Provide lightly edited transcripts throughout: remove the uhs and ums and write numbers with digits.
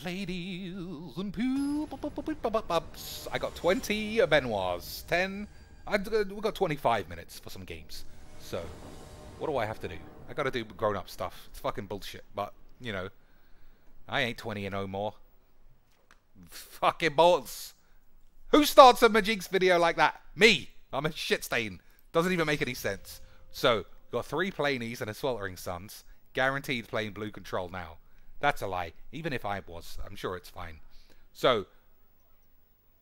Ladies and pups. I got 20 Benoits. 10. We've got 25 minutes for some games. So, what do I have to do? I gotta do grown-up stuff. It's fucking bullshit. But, you know, I ain't 20 and no more. Fucking bolts. Who starts a Majinx video like that? Me. I'm a shit stain. Doesn't even make any sense. So, we've got 3 Planies and a Sweltering Suns. Guaranteed playing blue control now. That's a lie. Even if I was, I'm sure it's fine. So,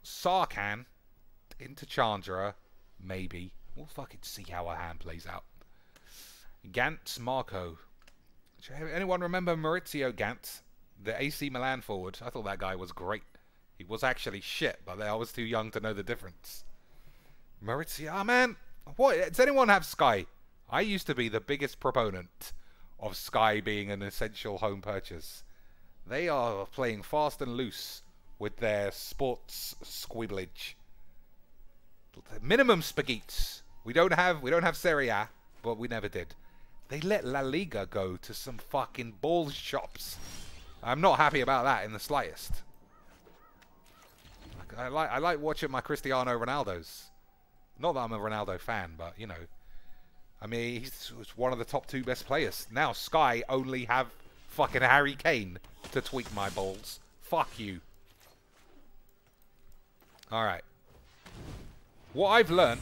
Sarkhan into Chandra, maybe. We'll fucking see how our hand plays out. Gantz Marco. Anyone remember Maurizio Gantz? The AC Milan forward. I thought that guy was great. He was actually shit, but I was too young to know the difference. Maurizio, oh man. What? Does anyone have Sky? I used to be the biggest proponent of Sky being an essential home purchase. They are playing fast and loose with their sports squibblage. Minimum spaghettis. We don't have Serie A, but we never did. They let La Liga go to some fucking balls shops. I'm not happy about that in the slightest. I like watching my Cristiano Ronaldos. Not that I'm a Ronaldo fan, but you know. I mean, he's one of the top 2 best players. Now Sky only have fucking Harry Kane to tweak my balls. Fuck you. Alright. What I've learned,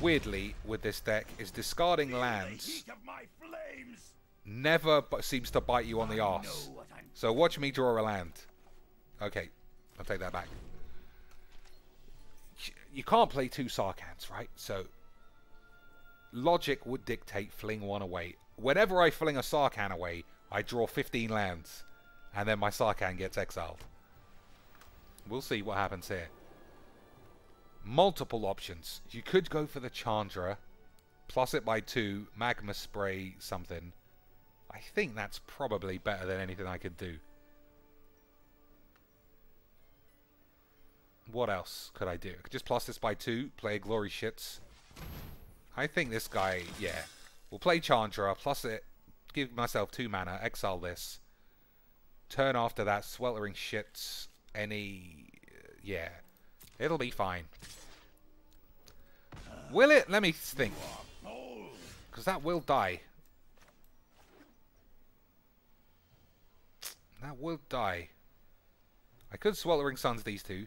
weirdly, with this deck is discarding lands never seems to bite you on the arse. So watch me draw a land. Okay, I'll take that back. You can't play 2 Sarkhans, right? So logic would dictate fling one away. Whenever I fling a Sarkhan away, I draw 15 lands. And then my Sarkhan gets exiled. We'll see what happens here. Multiple options. You could go for the Chandra. Plus it by 2. Magma Spray something. I think that's probably better than anything I could do. What else could I do? I could just plus this by 2. Play a Glory Shits. I think this guy, yeah. We'll play Chandra, plus it, give myself 2 mana, exile this. Turn after that, Sweltering Shits, any... yeah. It'll be fine. Will it? Let me think. Because that will die. That will die. I could Sweltering Suns these 2.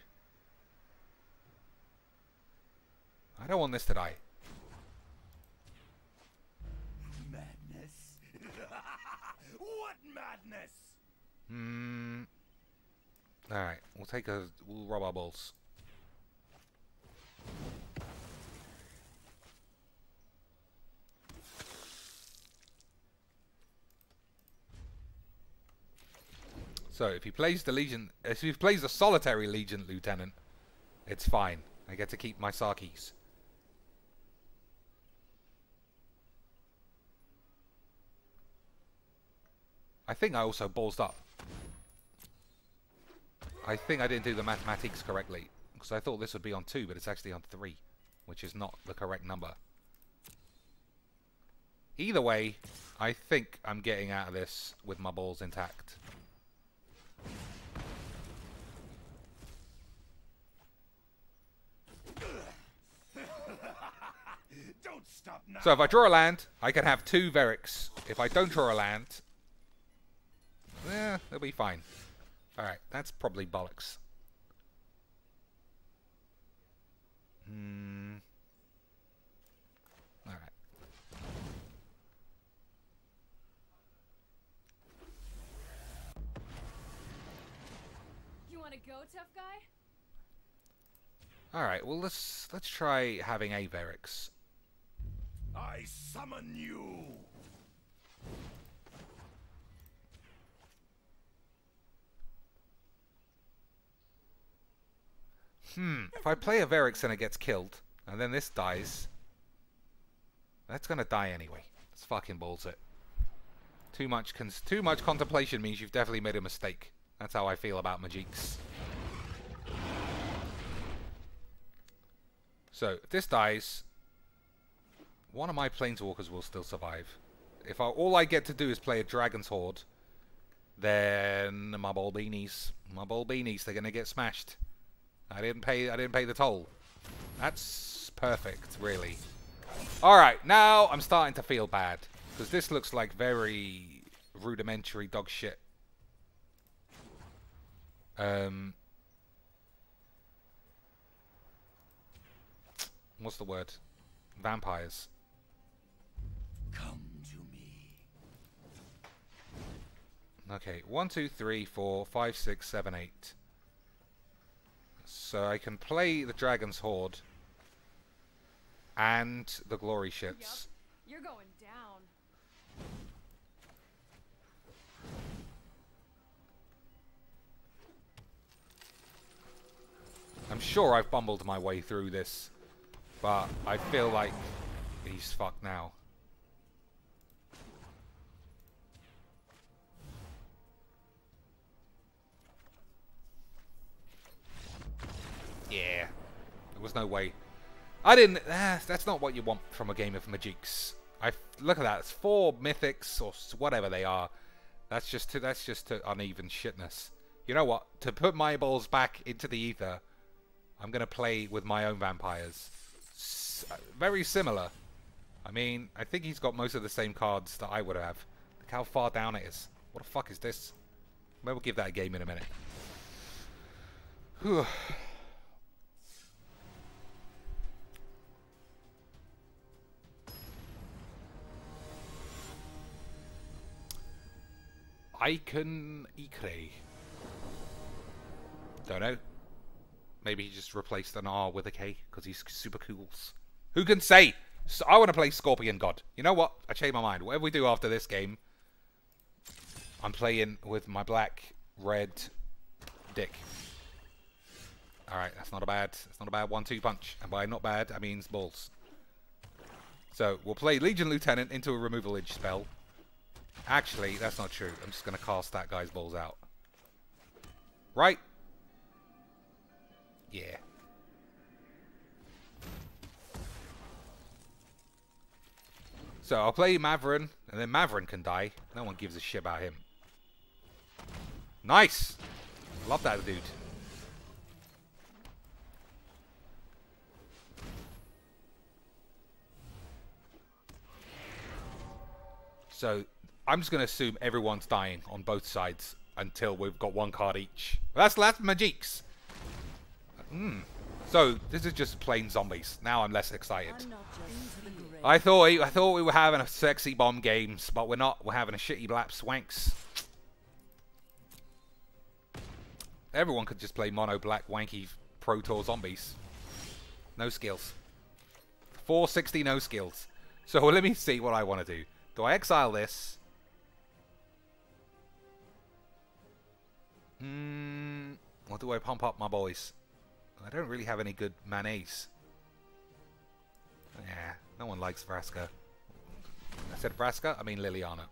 I don't want this to die. What madness? Alright, we'll rob our balls. So if he plays the solitary Legion Lieutenant, it's fine. I get to keep my Sarkis. I think I also ballsed up. I think I didn't do the mathematics correctly. Because I thought this would be on 2, but it's actually on 3. Which is not the correct number. Either way, I think I'm getting out of this with my balls intact. Don't stop now. So if I draw a land, I can have 2 Verics. If I don't draw a land... yeah, it'll be fine. Alright, that's probably bollocks. Alright. You wanna go, tough guy? Alright, well let's try having a Verics. I summon you. If I play a Verics and it gets killed, and then this dies, that's gonna die anyway. It's fucking bullshit. Too much contemplation means you've definitely made a mistake. That's how I feel about Majinx. So, if this dies, one of my Planeswalkers will still survive. If all I get to do is play a Dragon's Horde, then my ball beanies, they're gonna get smashed. I didn't pay the toll. That's perfect, really. All right, now I'm starting to feel bad because this looks like very rudimentary dog shit. What's the word? Vampires. Come to me. Okay, 1, 2, 3, 4, 5, 6, 7, 8. So I can play the Dragon's Horde and the Glory Ships. Yep. You're going down. I'm sure I've bumbled my way through this, but I feel like he's fucked now. Yeah, there was no way. I didn't. That's not what you want from a game of Magiques. Look at that. It's 4 mythics or whatever they are. That's just uneven shitness. You know what? To put my balls back into the ether, I'm gonna play with my own vampires. Very similar. I mean, I think he's got most of the same cards that I would have. Look how far down it is. What the fuck is this? Maybe we'll give that a game in a minute. Whew. Icon Ikre. Don't know. Maybe he just replaced an R with a K because he's super cool. Who can say? So I want to play Scorpion God. You know what? I changed my mind. Whatever we do after this game, I'm playing with my black, red dick. Alright, that's not a bad 1-2 punch. And by not bad, I mean balls. So, we'll play Legion Lieutenant into a removal edge spell. Actually, that's not true. I'm just going to cast that guy's balls out. Right? Yeah. So I'll play Maverin, and then Maverin can die. No one gives a shit about him. Nice! Love that dude. So I'm just going to assume everyone's dying on both sides until we've got 1 card each. That's Magiques. So this is just plain zombies. Now I'm less excited. I thought we were having a sexy bomb games, but we're not. We're having a shitty blap swanks. Everyone could just play mono black wanky Pro Tour zombies. No skills. 460 no skills. So let me see what I want to do. Do I exile this? Or do I pump up my boys? I don't really have any good mayonnaise. Yeah, no one likes Vraska. I said Vraska, I mean Liliana.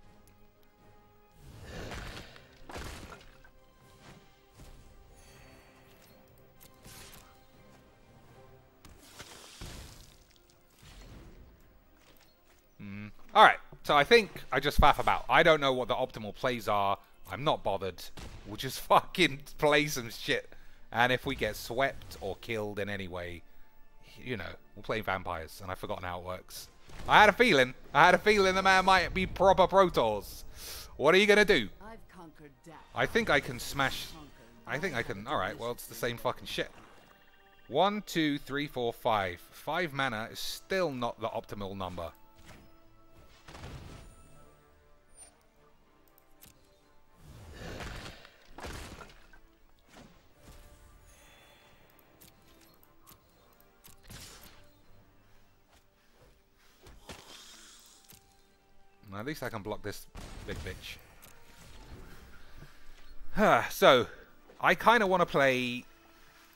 Alright, so I think I just faff about. I don't know what the optimal plays are. I'm not bothered. We'll just fucking play some shit. And if we get swept or killed in any way, you know, we'll play vampires. And I've forgotten how it works. I had a feeling the man might be proper Pro Tours. What are you going to do? I've conquered death. I think I can smash... I think I can... Alright, well, it's the same fucking shit. 1, 2, 3, 4, 5. 5 mana is still not the optimal number. At least I can block this big bitch. So, I kind of want to play...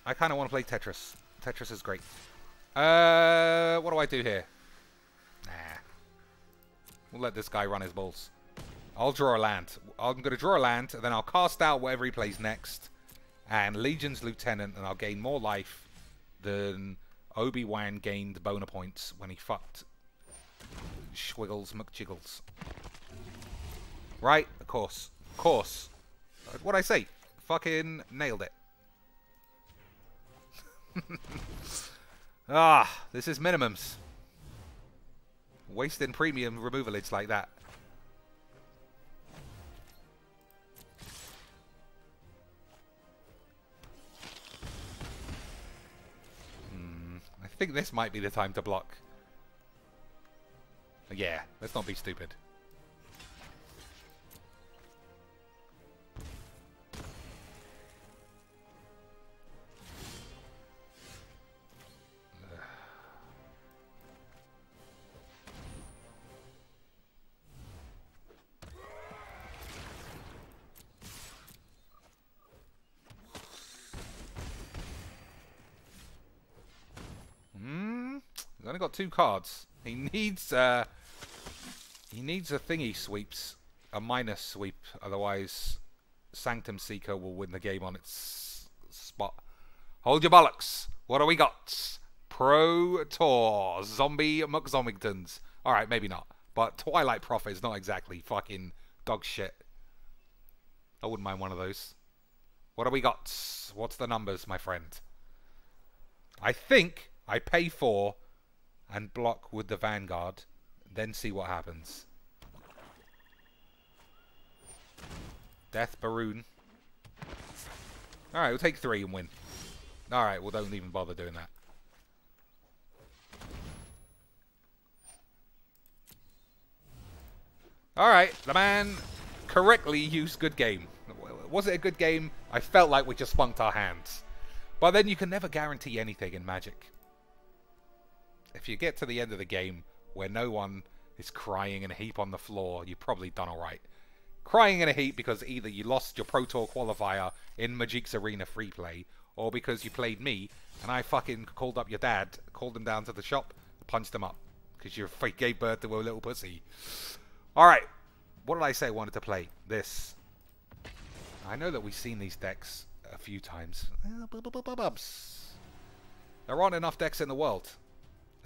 Tetris. Tetris is great. What do I do here? Nah. We'll let this guy run his balls. I'll draw a land. I'm going to draw a land, and then I'll cast out whatever he plays next. And Legion's Lieutenant, and I'll gain more life than Obi-Wan gained boner points when he fucked Schwiggles McJiggles. Right? Of course. Of course. What'd I say? Fucking nailed it. Ah, this is minimums. Wasting premium removalage like that. I think this might be the time to block. Yeah, let's not be stupid. He's only got 2 cards. He needs a thingy sweeps, a minus sweep. Otherwise, Sanctum Seeker will win the game on its spot. Hold your bollocks. What do we got? Pro Tour Zombie McZombingtons. All right, maybe not. But Twilight Prophet is not exactly fucking dog shit. I wouldn't mind one of those. What do we got? What's the numbers, my friend? I think I pay 4 and block with the Vanguard, then see what happens. Death Baroon. Alright, we'll take 3 and win. Alright, well, don't even bother doing that. Alright, the man correctly used good game. Was it a good game? I felt like we just spunked our hands. But then you can never guarantee anything in Magic. If you get to the end of the game where no one is crying in a heap on the floor, you've probably done alright. Crying in a heap because either you lost your Pro Tour qualifier in Magic's Arena free play, or because you played me and I fucking called up your dad, called him down to the shop, punched him up because you gave birth to a little pussy. Alright, what did I say I wanted to play? This. I know that we've seen these decks a few times. There aren't enough decks in the world.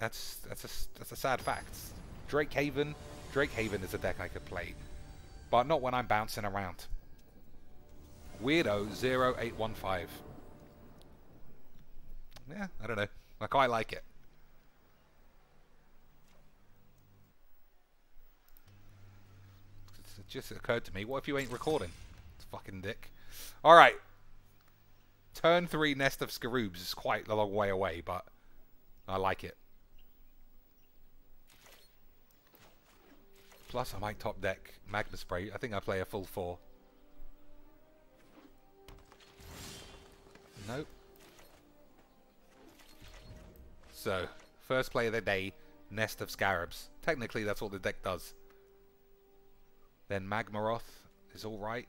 That's a sad fact. Drake Haven is a deck I could play, but not when I'm bouncing around. Weirdo 0815. Yeah, I don't know. I quite like it. It just occurred to me, what if you ain't recording? It's fucking dick. Alright. Turn 3 Nest of Scaroobs is quite a long way away, but I like it. Plus, I might top deck Magma Spray. I think I play a full 4. Nope. So, first play of the day, Nest of Scarabs. Technically, that's what the deck does. Then Magmaroth is alright.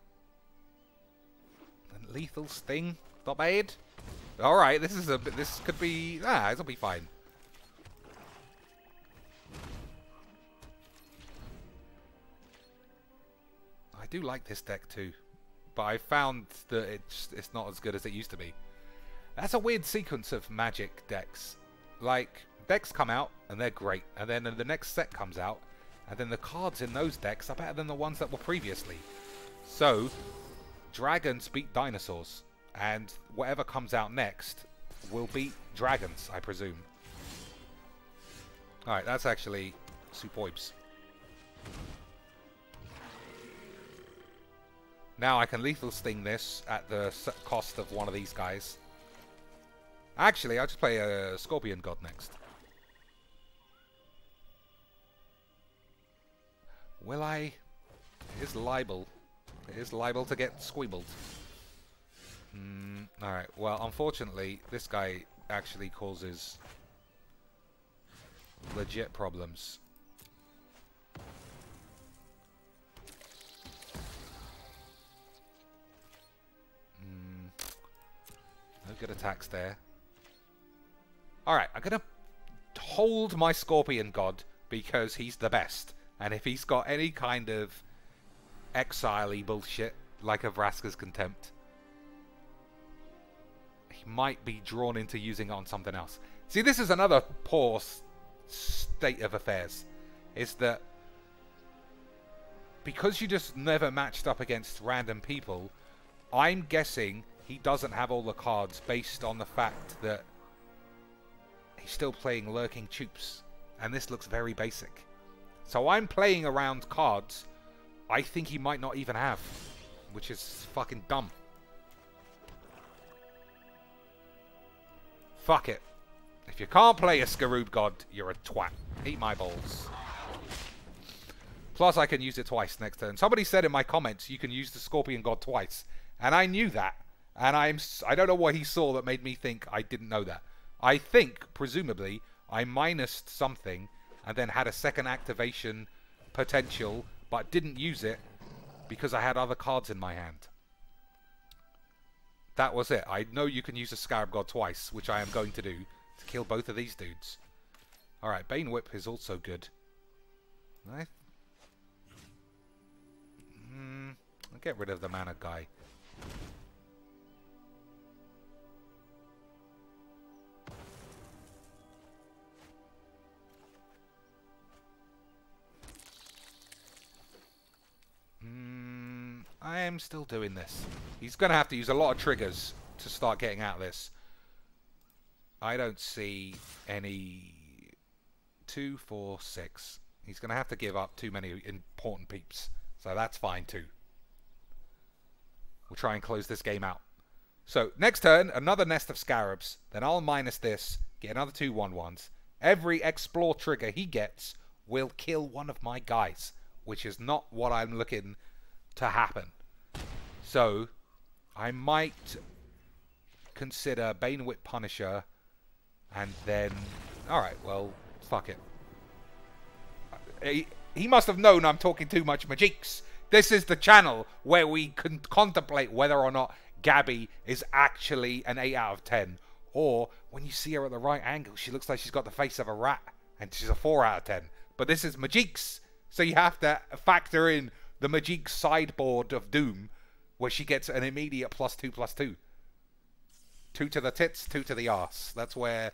And Lethal Sting, not bad. Alright, this could be... this'll be fine. I do like this deck too, but I found that it's not as good as it used to be. That's a weird sequence of Magic decks. Like, decks come out and they're great, and then the next set comes out, and then the cards in those decks are better than the ones that were previously. So, dragons beat dinosaurs, and whatever comes out next will beat dragons, I presume. Alright, that's actually superbs. Now I can Lethal Sting this at the cost of one of these guys. Actually, I'll just play a Scorpion God next. Will I? It is liable. It is liable to get squeebled. Alright, well, unfortunately, this guy actually causes legit problems. No good attacks there. Alright, I'm going to hold my Scorpion God because he's the best. And if he's got any kind of exile-y bullshit, like a Vraska's Contempt, he might be drawn into using it on something else. See, this is another poor state of affairs. Is that because you just never matched up against random people, I'm guessing he doesn't have all the cards based on the fact that he's still playing Lurking Troops. And this looks very basic. So I'm playing around cards I think he might not even have. Which is fucking dumb. Fuck it. If you can't play a Scaroob God, you're a twat. Eat my balls. Plus, I can use it twice next turn. Somebody said in my comments you can use the Scorpion God twice. And I knew that. And I don't know what he saw that made me think I didn't know that. I think, presumably, I minused something and then had a second activation potential, but didn't use it because I had other cards in my hand. That was it. I know you can use a Scarab God twice, which I am going to do to kill both of these dudes. Alright, Bane Whip is also good. I'll get rid of the mana guy. I am still doing this. He's going to have to use a lot of triggers to start getting out of this. I don't see any 2, 4, 6. He's going to have to give up too many important peeps. So that's fine too. We'll try and close this game out. So next turn, another Nest of Scarabs. Then I'll minus this, get another 2 1/1s. Every explore trigger he gets will kill one of my guys, which is not what I'm looking to happen. So I might consider Bane Whip Punisher, and then alright, well, fuck it. He must have known I'm talking too much Majiks. This is the channel where we can contemplate whether or not Gabby is actually an 8 out of 10. Or when you see her at the right angle, she looks like she's got the face of a rat, and she's a 4 out of 10. But this is Majiks, so you have to factor in the Majik sideboard of Doom, where she gets an immediate +2/+2. 2 to the tits, 2 to the arse. That's where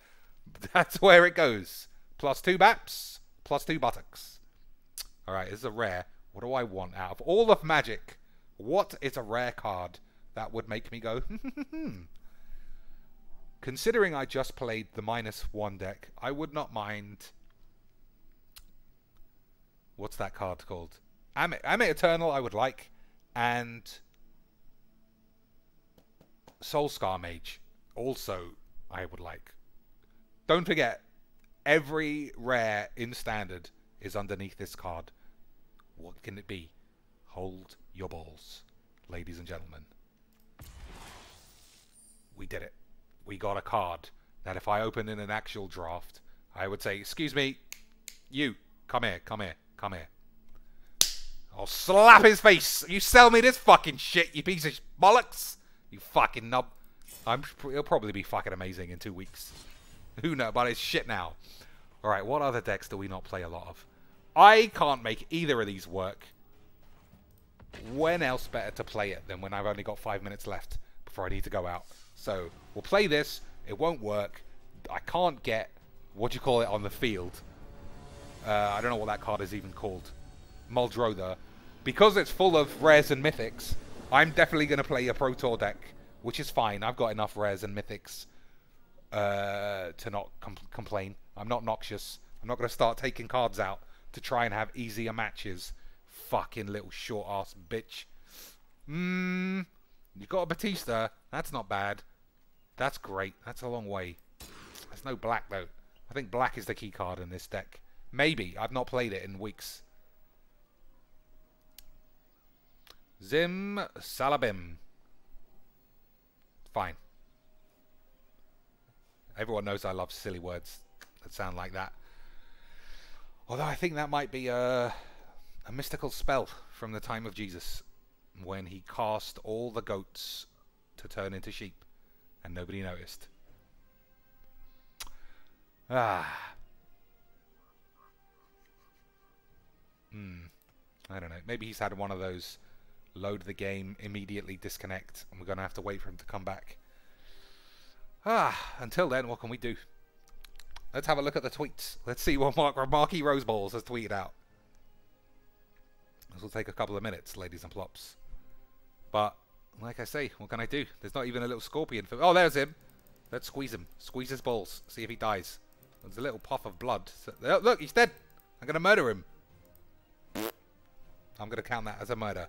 it goes. +2 Baps, +2 buttocks. Alright, this is a rare. What do I want out of all of Magic? What is a rare card that would make me go, Considering I just played the -1 deck, I would not mind. What's that card called? Amit Eternal I would like, and Soulscar Mage also I would like. Don't forget, every rare in Standard is underneath this card. What can it be? Hold your balls, ladies and gentlemen. We did it. We got a card that if I opened in an actual draft, I would say, excuse me, you, come here, come here, come here. I'll slap his face. You sell me this fucking shit, you piece of bollocks. You fucking nub. It'll probably be fucking amazing in 2 weeks. Who knows, but it's shit now. Alright, what other decks do we not play a lot of? I can't make either of these work. When else better to play it than when I've only got 5 minutes left before I need to go out? So, we'll play this. It won't work. I can't get, what do you call it, on the field. I don't know what that card is even called. Muldrotha. Because it's full of rares and mythics, I'm definitely going to play a Pro Tour deck, which is fine. I've got enough rares and mythics to not complain. I'm not noxious. I'm not going to start taking cards out to try and have easier matches. Fucking little short-ass bitch. You got a Batista. That's not bad. That's great. That's a long way. There's no black, though. I think black is the key card in this deck. Maybe. I've not played it in weeks. Zim Salabim. Fine. Everyone knows I love silly words that sound like that. Although I think that might be a mystical spell from the time of Jesus, when he cast all the goats to turn into sheep and nobody noticed. I don't know. Maybe he's had one of those load the game, immediately disconnect, and we're going to have to wait for him to come back. Until then, what can we do? Let's have a look at the tweets. Let's see what Marky Roseballs has tweeted out. This will take a couple of minutes, ladies and plops. But like I say, what can I do? There's not even a little scorpion for... Oh, there's him. Let's squeeze him. Squeeze his balls. See if he dies. There's a little puff of blood. So, oh, look, he's dead. I'm going to murder him. I'm going to count that as a murder.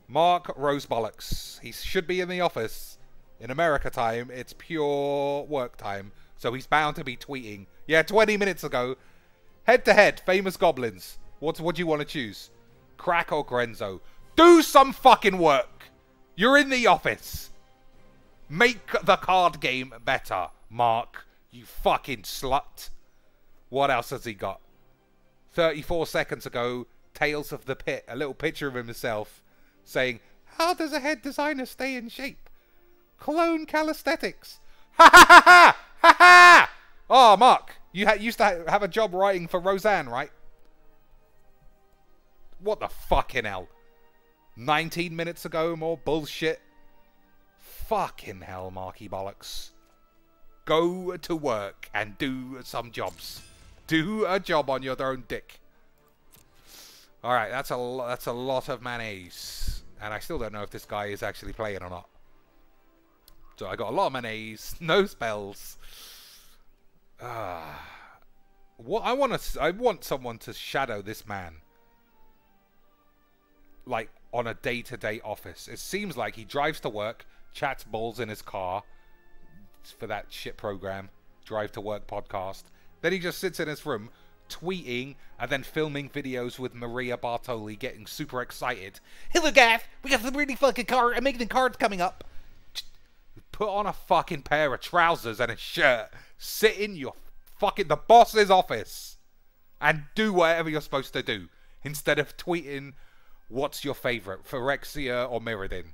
Mark Rosebollocks. He should be in the office. In America time, it's pure work time. So he's bound to be tweeting. Yeah, 20 minutes ago. Head to head, famous goblins. What do you want to choose? Crack or Grenzo? Do some fucking work. You're in the office. Make the card game better, Mark. You fucking slut. What else has he got? 34 seconds ago, Tales of the Pit. A little picture of himself saying, how does a head designer stay in shape? Clone calisthenics. Ha ha ha ha! Ha ha! Oh, Mark, you used to have a job writing for Roseanne, right? What the fucking hell? 19 minutes ago, more bullshit. Fucking hell, Marky Bollocks. Go to work and do some jobs. Do a job on your own dick. Alright, that's a lot of mayonnaise. And I still don't know if this guy is actually playing or not. So I got a lot of mayonnaise, no spells. What I want someone to shadow this man. Like, on a day-to-day office. It seems like he drives to work, chats balls in his car for that shit program, Drive to Work podcast. Then he just sits in his room, tweeting, and then filming videos with Maria Bartoli, getting super excited. Hello, guys! We got some really fucking amazing cards coming up! Put on a fucking pair of trousers and a shirt, sit in your the boss's office, and do whatever you're supposed to do, instead of tweeting... What's your favourite, Phyrexia or Mirrodin?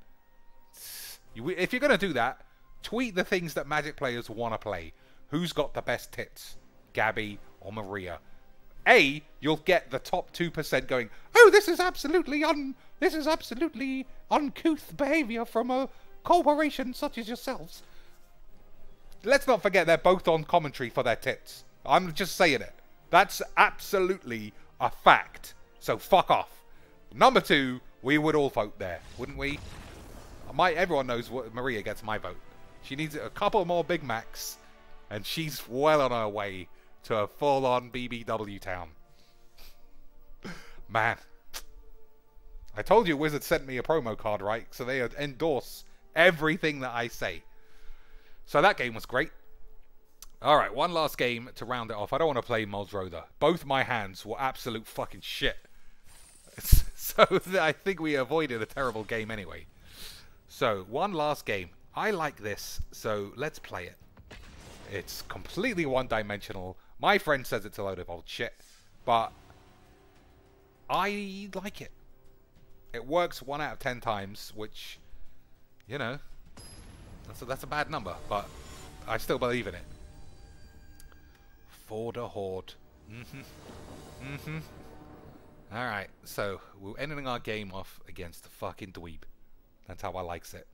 If you're going to do that, tweet the things that Magic players want to play. Who's got the best tits? Gabby or Maria? You'll get the top 2% going, oh, this is absolutely uncouth behaviour from a corporation such as yourselves. Let's not forget they're both on commentary for their tits. I'm just saying it. That's absolutely a fact. So fuck off. Number 2, we would all vote there, wouldn't we? Everyone knows what Maria gets my vote. She needs a couple more Big Macs, and she's well on her way to a full-on BBW town. Man. I told you Wizard sent me a promo card, right? So they endorse everything that I say. So that game was great. Alright, one last game to round it off. I don't want to play Muldrauda. Both my hands were absolute fucking shit. So I think we avoided a terrible game anyway. So, one last game. I like this, so let's play it. It's completely one-dimensional. My friend says it's a load of old shit, but I like it. It works 1 out of 10 times, which, you know, that's a bad number, but I still believe in it. For the Horde. Alright, so we're ending our game off against the fucking dweeb. That's how I likes it.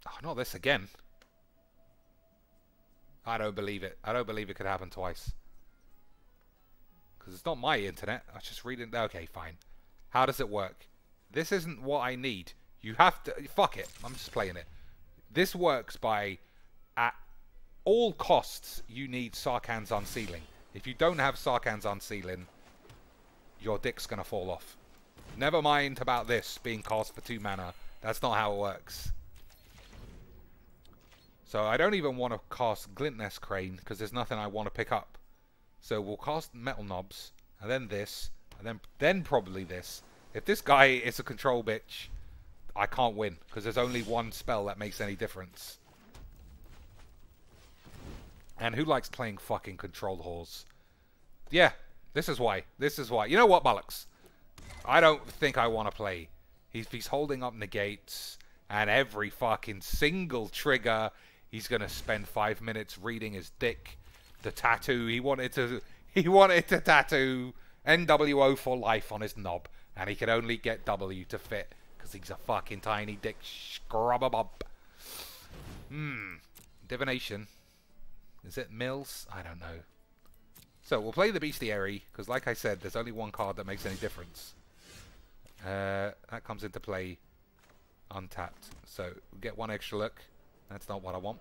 Oh, not this again. I don't believe it. I don't believe it could happen twice. Because it's not my internet. I was just reading. Okay, fine. How does it work? This isn't what I need. You have to... Fuck it. I'm just playing it. This works by... At all costs, you need Sarkhan's Unsealing. If you don't have Sarkhan's Unsealing, your dick's going to fall off. Never mind about this being cast for 2 mana. That's not how it works. So I don't even want to cast Glint-Nest Crane because there's nothing I want to pick up. So we'll cast Metal Knobs, and then this, and then probably this. If this guy is a control bitch... I can't win, because there's only one spell that makes any difference. And who likes playing fucking control whores? Yeah, this is why. This is why. You know what, bollocks? I don't think I want to play. He's holding up negates, and every fucking single trigger, he's going to spend 5 minutes reading his dick. The tattoo, he wanted to tattoo NWO for life on his knob, and he could only get W to fit. Because he's a fucking tiny dick scrub-a-bump. Divination. Is it Mills? I don't know. So we'll play the Bestiary, because like I said, there's only one card that makes any difference. That comes into play untapped. So we'll get one extra look. That's not what I want.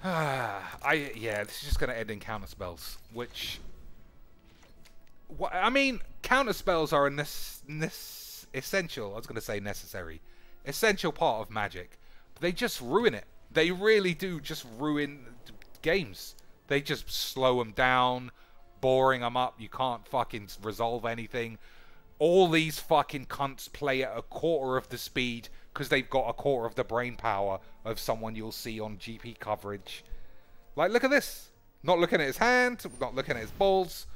Yeah, this is just going to end in counter spells, which... I mean, counter spells are essential, I was going to say necessary, essential part of Magic. But they just ruin it. They really do just ruin games. They just slow them down, boring them up. You can't fucking resolve anything. All these fucking cunts play at a quarter of the speed because they've got a quarter of the brain power of someone you'll see on GP coverage. Like, look at this. Not looking at his hand, not looking at his balls.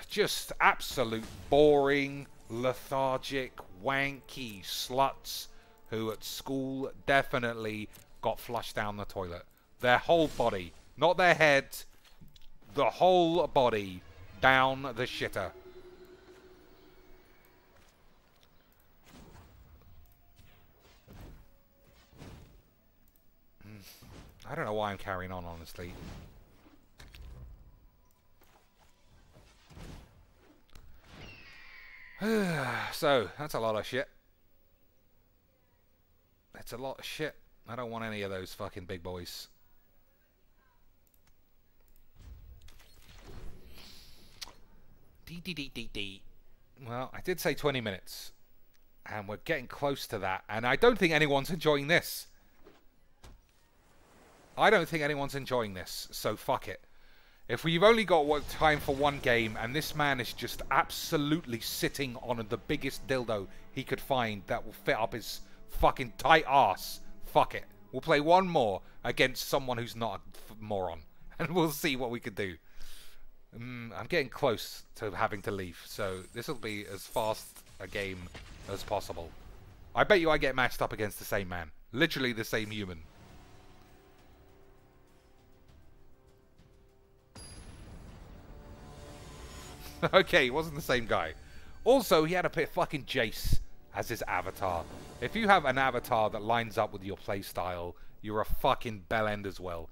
Just absolute boring, lethargic, wanky sluts who at school definitely got flushed down the toilet. Their whole body, not their head, the whole body down the shitter. I don't know why I'm carrying on, honestly. So, that's a lot of shit. That's a lot of shit. I don't want any of those fucking big boys. D. Well, I did say 20 minutes. And we're getting close to that. And I don't think anyone's enjoying this. I don't think anyone's enjoying this, so fuck it. If we've only got time for one game, and this man is just absolutely sitting on the biggest dildo he could find that will fit up his fucking tight ass, fuck it. We'll play one more against someone who's not a moron, and we'll see what we can do. I'm getting close to having to leave, so this will be as fast a game as possible. I bet you I get matched up against the same man. Literally the same human. Okay, he wasn't the same guy. Also, he had to pick fucking Jace as his avatar. If you have an avatar that lines up with your playstyle, you're a fucking bellend as well.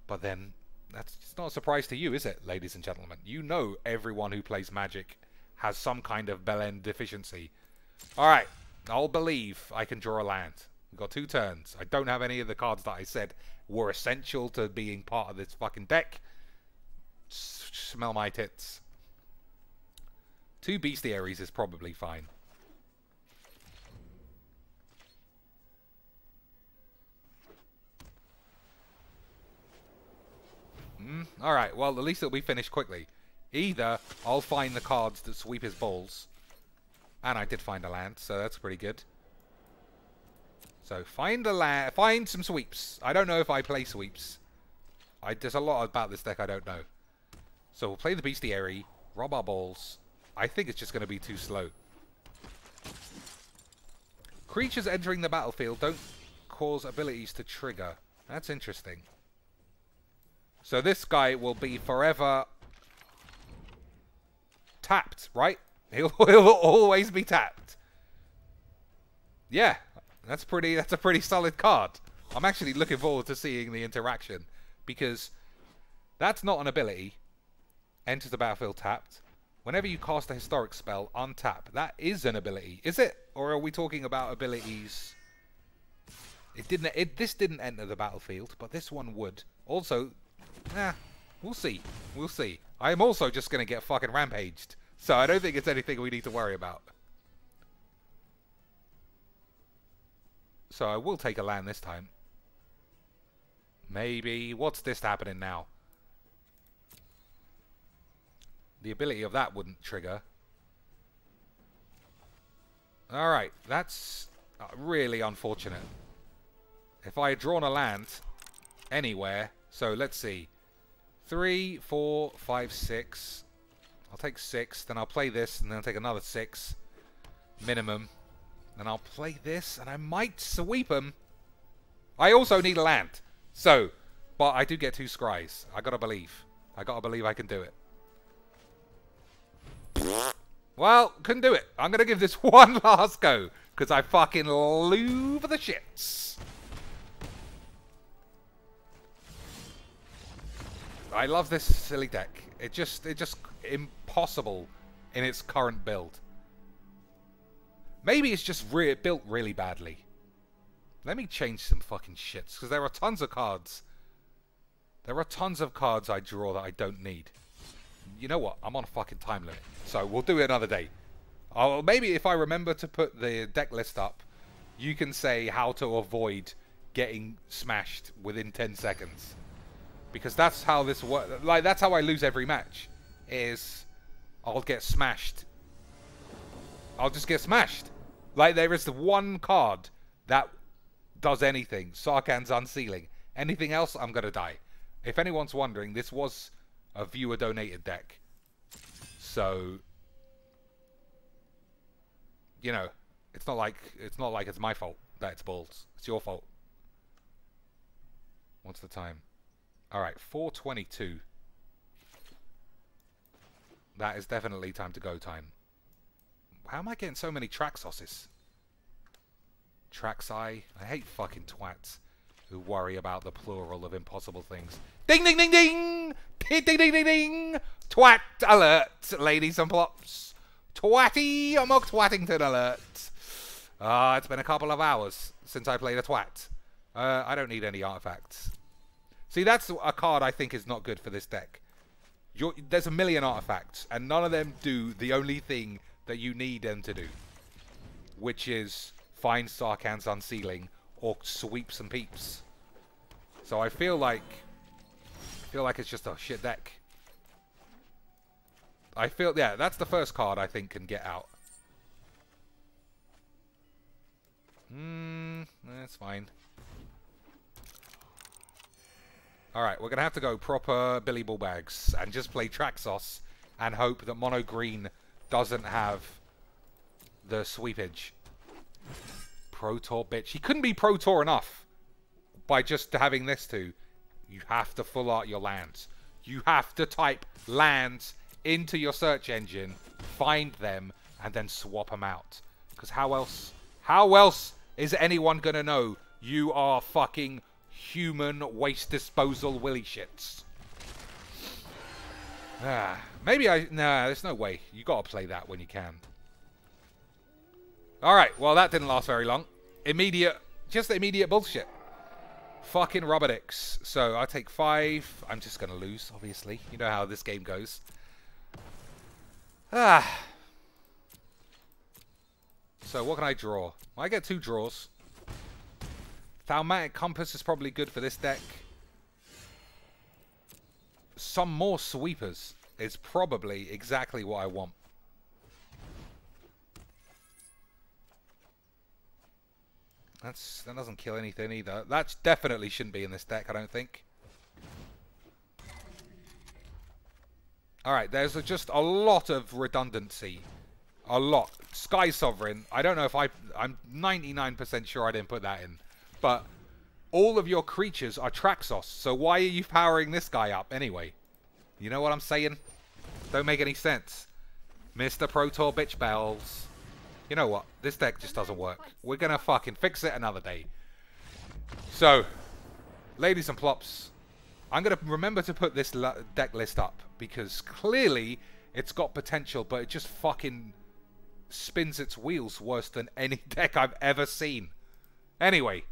But then, that's not a surprise to you, is it, ladies and gentlemen? You know everyone who plays Magic has some kind of bellend deficiency. Alright, I'll believe I can draw a land. We've got 2 turns. I don't have any of the cards that I said were essential to being part of this fucking deck. Smell my tits. 2 Bestiaries is probably fine. Alright, well, at least it'll be finished quickly. Either I'll find the cards that sweep his balls. And I did find a land, so that's pretty good. So, find a land, find some sweeps. I don't know if I play sweeps. There's a lot about this deck I don't know. So, we'll play the Bestiary, rob our balls. I think it's just going to be too slow. Creatures entering the battlefield don't cause abilities to trigger. That's interesting. So this guy will be forever tapped, right? He'll always be tapped. Yeah, that's a pretty solid card. I'm actually looking forward to seeing the interaction because that's not an ability. Enters the battlefield tapped. Whenever you cast a historic spell, untap. That is an ability. Is it? Or are we talking about abilities? This didn't enter the battlefield, but this one would. Also, we'll see. We'll see. I am also just going to get fucking rampaged. So I don't think it's anything we need to worry about. So I will take a land this time. Maybe. What's this happening now? The ability of that wouldn't trigger. Alright, that's really unfortunate. If I had drawn a land anywhere, so let's see. 3, 4, 5, 6. I'll take 6, then I'll play this, and then I'll take another 6. Minimum. Then I'll play this, and I might sweep them. I also need a land. So, but I do get 2 scries. I gotta believe. I gotta believe I can do it. Well, couldn't do it. I'm going to give this one last go. Because I fucking love the shits. I love this silly deck. It's just impossible in its current build. Maybe it's just built really badly. Let me change some fucking shits. Because there are tons of cards. There are tons of cards I draw that I don't need. You know what? I'm on a fucking time limit. So we'll do it another day. Maybe if I remember to put the deck list up, you can say how to avoid getting smashed within 10 seconds. Because that's how this works. Like, that's how I lose every match. Is I'll get smashed. I'll just get smashed. Like, there is the one card that does anything. Sarkhan's Unsealing. Anything else, I'm going to die. If anyone's wondering, this was a viewer-donated deck. So, you know, it's not like it's my fault that it's balls. It's your fault. What's the time? Alright, 4:22. That is definitely time to go time. How am I getting so many Traxoses? Traxi? I hate fucking twats who worry about the plural of impossible things. Ding ding ding ding! Ding ding ding ding ding! Twat alert, ladies and plops. Twatty amok Twattington alert. It's been a couple of hours since I played a twat. I don't need any artifacts. See, that's a card I think is not good for this deck. There's a million artifacts, and none of them do the only thing that you need them to do, which is find Sarkhan's Unsealing or sweep some peeps. So I feel like it's just a shit deck. Yeah, that's the first card I think can get out. That's fine. Alright, we're going to have to go proper Billy Bullbags and just play Traxos and hope that Mono Green doesn't have the sweepage. Pro Tour, bitch. He couldn't be Pro Tour enough by just having this too. You have to full art your lands. You have to type lands into your search engine, find them, and then swap them out. Because how else is anyone going to know you are fucking human waste disposal willy shits? Maybe nah, there's no way. You got to play that when you can. Alright, well that didn't last very long. Just immediate bullshit. Fucking rubber dicks. So I take 5. I'm just going to lose, obviously. You know how this game goes. So what can I draw? I get 2 draws. Thaumatic Compass is probably good for this deck. Some more sweepers is probably exactly what I want. That doesn't kill anything either. That definitely shouldn't be in this deck, I don't think. Alright, there's just a lot of redundancy. A lot. Skysovereign, I don't know if I'm 99% sure I didn't put that in. But all of your creatures are Traxos, so why are you powering this guy up anyway? You know what I'm saying? Don't make any sense. Mr. Pro Tour bitch bells. You know what? This deck just doesn't work. We're going to fucking fix it another day. So, ladies and plops, I'm going to remember to put this deck list up. Because clearly, it's got potential, but it just fucking spins its wheels worse than any deck I've ever seen. Anyway,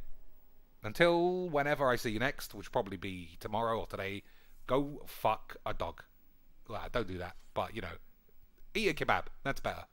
until whenever I see you next, which will probably be tomorrow or today, go fuck a dog. Well, don't do that, but, you know, eat a kebab. That's better.